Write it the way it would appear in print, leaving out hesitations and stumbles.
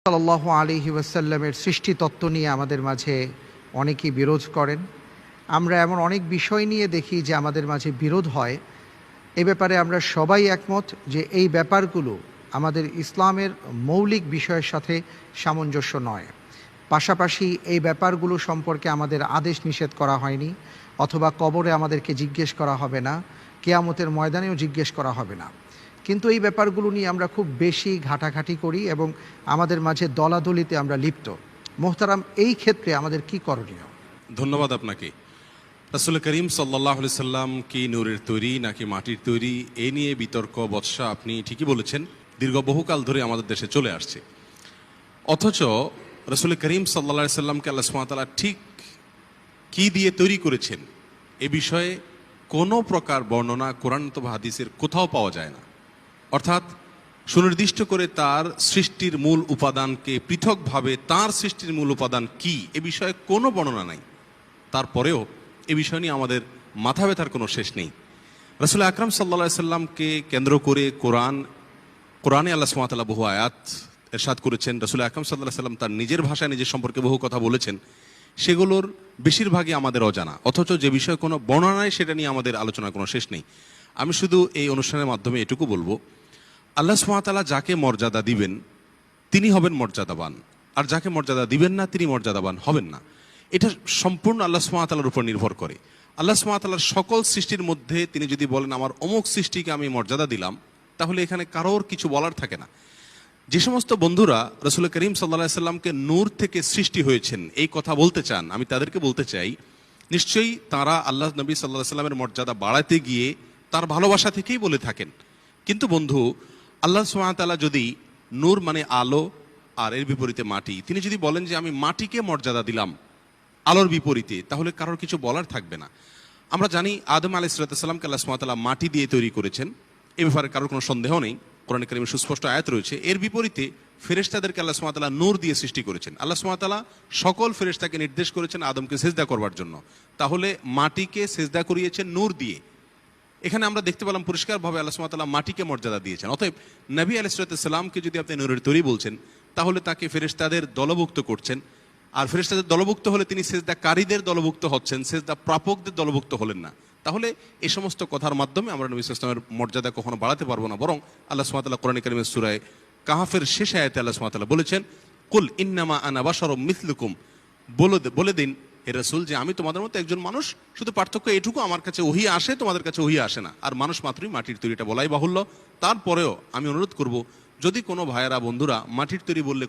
সাল্লাল্লাহু আলাইহি ওয়াসাল্লামের সৃষ্টি তত্ত্ব নিয়ে আমাদের মাঝে অনেকেই বিরোধ করেন। আমরা এমন অনেক বিষয় নিয়ে দেখি যে আমাদের মাঝে বিরোধ হয়। এ ব্যাপারে আমরা সবাই একমত যে এই ব্যাপারগুলো আমাদের ইসলামের মৌলিক বিষয়ের সাথে সামঞ্জস্য নয়। পাশাপাশি এই ব্যাপারগুলো সম্পর্কে আমাদের আদেশ নিষেধ করা হয়নি, অথবা কবরে আমাদেরকে জিজ্ঞেস করা হবে না, কিয়ামতের ময়দানেও জিজ্ঞেস করা হবে না। কিন্তু এই ব্যাপারগুলো নিয়ে আমরা খুব বেশি ঘাটাঘাটি করি এবং আমাদের মাঝে দলাদলিতে আমরা লিপ্ত। মোহতারাম, এই ক্ষেত্রে আমাদের কি করণীয়? ধন্যবাদ আপনাকে। রাসূল করিম সাল্লাল্লাহু আলাইহি সাল্লাম কি নূরের তৈরি নাকি মাটির তৈরি, এ নিয়ে বিতর্ক বৎসা আপনি ঠিকই বলেছেন, দীর্ঘ বহুকাল ধরে আমাদের দেশে চলে আসছে। অথচ রাসূল করিম সাল্লাল্লাহু আলাইহি সাল্লামকে আল্লাহ সুবহানাহু ওয়া তাআলা ঠিক কি দিয়ে তৈরি করেছেন এ বিষয়ে কোনো প্রকার বর্ণনা কোরআন অথবা হাদিসের কোথাও পাওয়া যায় না। অর্থাৎ সুনির্দিষ্ট করে তার সৃষ্টির মূল উপাদানকে পৃথকভাবে তার সৃষ্টির মূল উপাদান কি এ বিষয়ে কোনো বর্ণনা নাই। তারপরেও এ বিষয় নিয়ে আমাদের মাথা ব্যথার কোনো শেষ নেই। রাসূল আকরাম সাল্লাল্লাহু আলাইহি সাল্লামকে কেন্দ্র করে কোরআনে আল্লাহ সুবহানাহু ওয়া তাআলা বহু আয়াত ইরশাদ করেছেন। রাসূল আকরাম সাল্লাল্লাহু আলাইহি সাল্লাম তার নিজের ভাষায় নিজের সম্পর্কে বহু কথা বলেছেন, সেগুলোর বেশিরভাগই আমাদের অজানা। অথচ যে বিষয়ে কোনো বর্ণনা নাই সেটা নিয়ে আমাদের আলোচনার কোনো শেষ নেই। আমি শুধু এই অনুষ্ঠানের মাধ্যমে এটুকু বলবো, আল্লাহ সুবহানাহু ওয়া তাআলা যাকে মর্যাদা দিবেন তিনি হবেন মর্যাদাবান, আর যাকে মর্যাদা দিবেন না তিনি মর্যাদাবান হবেন না। এটা সম্পূর্ণ আল্লাহ সুবহানাহু ওয়া তাআলার উপর নির্ভর করে। আল্লাহ সুবহানাহু ওয়া তাআলার সকল সৃষ্টির মধ্যে তিনি যদি বলেন আমার অমুক সৃষ্টিকে আমি মর্যাদা দিলাম, তাহলে এখানে কারোর কিছু বলার থাকে না। যে সমস্ত বন্ধুরা রাসূল করিম সাল্লাল্লাহু আলাইহি সাল্লামকে নূর থেকে সৃষ্টি হয়েছেন এই কথা বলতে চান, আমি তাদেরকে বলতে চাই, নিশ্চয়ই তারা আল্লাহ নবী সাল্লাল্লাহু আলাইহি সাল্লামের মর্যাদা বাড়াতে গিয়ে তার ভালোবাসা থেকেই বলে থাকেন। কিন্তু বন্ধু, আল্লাহ সুবহানাহু ওয়া তাআলা যদি নূর মানে আলো আর এর বিপরীতে মাটি, তিনি যদি বলেন যে আমি মাটিকে মর্যাদা দিলাম আলোর বিপরীতে, তাহলে কারোর কিছু বলার থাকবে না। আমরা জানি আদম আলাইহিস সালামকে আল্লাহ সুবহানাহু ওয়া তাআলা মাটি দিয়ে তৈরি করেছেন, এ ব্যাপারে কারোর কোনো সন্দেহ নেই। কোরআন কারীমে সুস্পষ্ট আয়াত রয়েছে। এর বিপরীতে ফেরেশতাদেরকে আল্লাহ সুবহানাহু ওয়া তাআলা নূর দিয়ে সৃষ্টি করেছেন। আল্লাহ সুবহানাহু ওয়া তাআলা সকল ফেরেশতাকে নির্দেশ করেছেন আদমকে সিজদা করবার জন্য, তাহলে মাটিকে সিজদা করিয়েছেন নূর দিয়ে। এখানে আমরা দেখতে পেলাম পরিষ্কারভাবে আল্লাহ সুবহানাহু ওয়া তাআলা মাটিকে মর্যাদা দিয়েছেন। অতএব নবী আলাইহিস সালামকে যদি আপনি নূরের তৈরি বলছেন, তাহলে তাকে ফেরেশতাদের দলভুক্ত করছেন, আর ফেরেশতাদের দলভুক্ত হলে তিনি সিজদাকারীদের দলভুক্ত হচ্ছেন, সিজদা প্রাপকদের দলভুক্ত হলেন না। তাহলে এই সমস্ত কথার মাধ্যমে আমরা নবী সাল্লাল্লাহু আলাইহি ওয়াসাল্লামের মর্যাদা কখনো বাড়াতে পারবো না। বরং আল্লাহ সুবহানাহু ওয়া তাআলা কোরআন কারীমের সূরা কাহফের শেষ আয়াতে আল্লাহ সুবহানাহু ওয়া তাআলা বলেছেন, কুল ইন্নামা আনা বাশারুম মিসলুকুম, বলে দিন হে রাসূল যে আমি তোমাদের মতো একজন মানুষ, শুধু পার্থক্য এটুকু, আমার কাছে ওহী আসে, তোমাদের কাছে ওহী আসে না। আর মানুষ মাত্রই মাটির তৈরিটা বলাই বাহুল্য। তারপরেও আমি অনুরোধ করব, যদি কোনো ভাইয়েরা বন্ধুরা মাটির তৈরি বললে